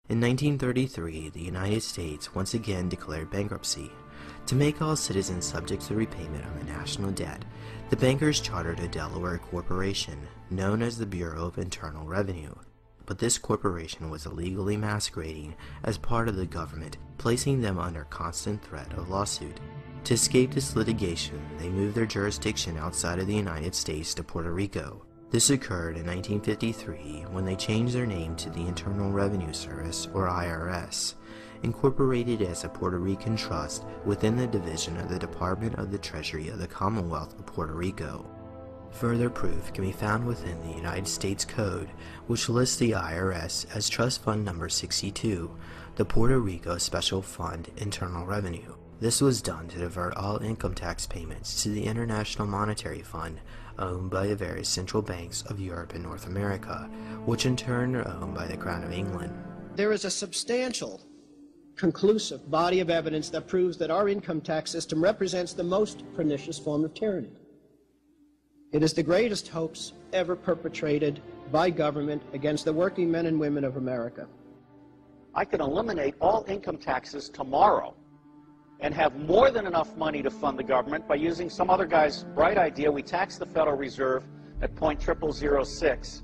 In 1933, the United States once again declared bankruptcy. To make all citizens subject to repayment of the national debt, the bankers chartered a Delaware corporation known as the Bureau of Internal Revenue. But this corporation was illegally masquerading as part of the government, placing them under constant threat of lawsuit. To escape this litigation, they moved their jurisdiction outside of the United States to Puerto Rico. This occurred in 1953 when they changed their name to the Internal Revenue Service, or IRS, incorporated as a Puerto Rican trust within the division of the Department of the Treasury of the Commonwealth of Puerto Rico. Further proof can be found within the United States Code, which lists the IRS as Trust Fund Number 62, the Puerto Rico Special Fund Internal Revenue. This was done to divert all income tax payments to the International Monetary Fund, owned by the various central banks of Europe and North America, which in turn are owned by the Crown of England. There is a substantial, conclusive body of evidence that proves that our income tax system represents the most pernicious form of tyranny. It is the greatest hoax ever perpetrated by government against the working men and women of America. I could eliminate all income taxes tomorrow and have more than enough money to fund the government by using some other guy's bright idea. We tax the Federal Reserve at 0.0006,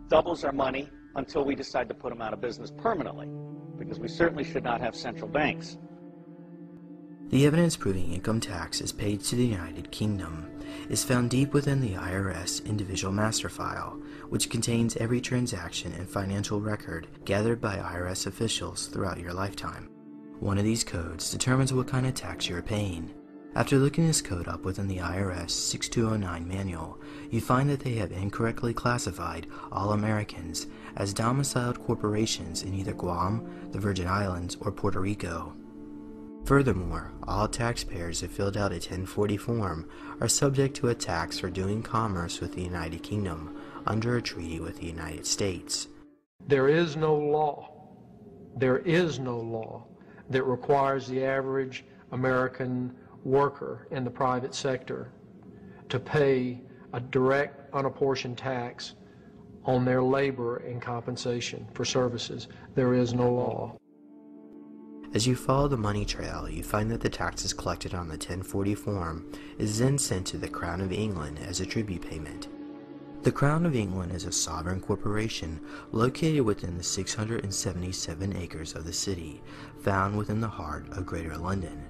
doubles our money until we decide to put them out of business permanently, because we certainly should not have central banks. The evidence proving income tax is paid to the United Kingdom is found deep within the IRS individual master file, which contains every transaction and financial record gathered by IRS officials throughout your lifetime. One of these codes determines what kind of tax you are paying. After looking this code up within the IRS 6209 manual, you find that they have incorrectly classified all Americans as domiciled corporations in either Guam, the Virgin Islands, or Puerto Rico. Furthermore, all taxpayers who filled out a 1040 form are subject to a tax for doing commerce with the United Kingdom under a treaty with the United States. There is no law that requires the average American worker in the private sector to pay a direct unapportioned tax on their labor and compensation for services. There is no law. As you follow the money trail, you find that the taxes collected on the 1040 form is then sent to the Crown of England as a tribute payment. The Crown of England is a sovereign corporation located within the 677 acres of the city, found within the heart of Greater London.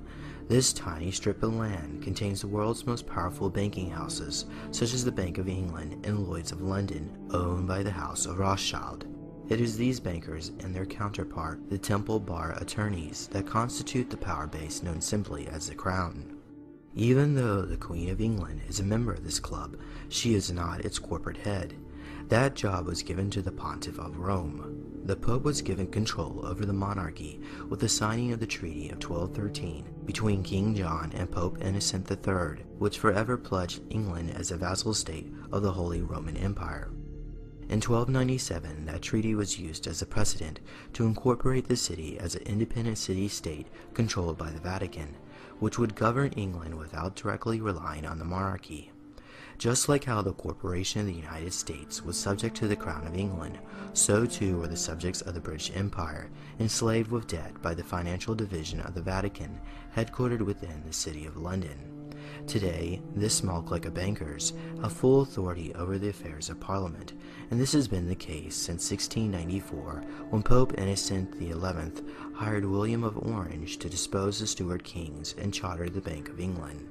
This tiny strip of land contains the world's most powerful banking houses, such as the Bank of England and Lloyd's of London, owned by the House of Rothschild. It is these bankers and their counterpart, the Temple Bar attorneys, that constitute the power base known simply as the Crown. Even though the Queen of England is a member of this club, she is not its corporate head. That job was given to the Pontiff of Rome. The Pope was given control over the monarchy with the signing of the Treaty of 1213 between King John and Pope Innocent III, which forever pledged England as a vassal state of the Holy Roman Empire. In 1297, that treaty was used as a precedent to incorporate the city as an independent city-state controlled by the Vatican, which would govern England without directly relying on the monarchy. Just like how the Corporation of the United States was subject to the Crown of England, so too were the subjects of the British Empire, enslaved with debt by the financial division of the Vatican, headquartered within the City of London. Today, this small clique of bankers have full authority over the affairs of Parliament, and this has been the case since 1694, when Pope Innocent XI hired William of Orange to depose the Stuart kings and charter the Bank of England.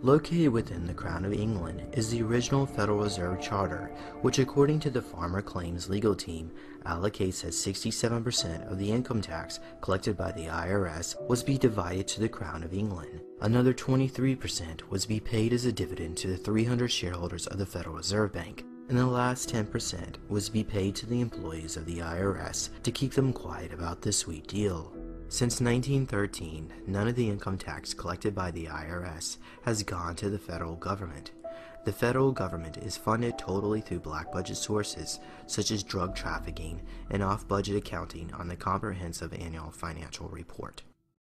Located within the Crown of England is the original Federal Reserve Charter, which according to the Farmer Claims legal team, allocates that 67% of the income tax collected by the IRS was be divided to the Crown of England. Another 23% was be paid as a dividend to the 300 shareholders of the Federal Reserve Bank, and the last 10% was be paid to the employees of the IRS to keep them quiet about this sweet deal. Since 1913, none of the income tax collected by the IRS has gone to the federal government. The federal government is funded totally through black budget sources, such as drug trafficking and off-budget accounting on the Comprehensive Annual Financial Report.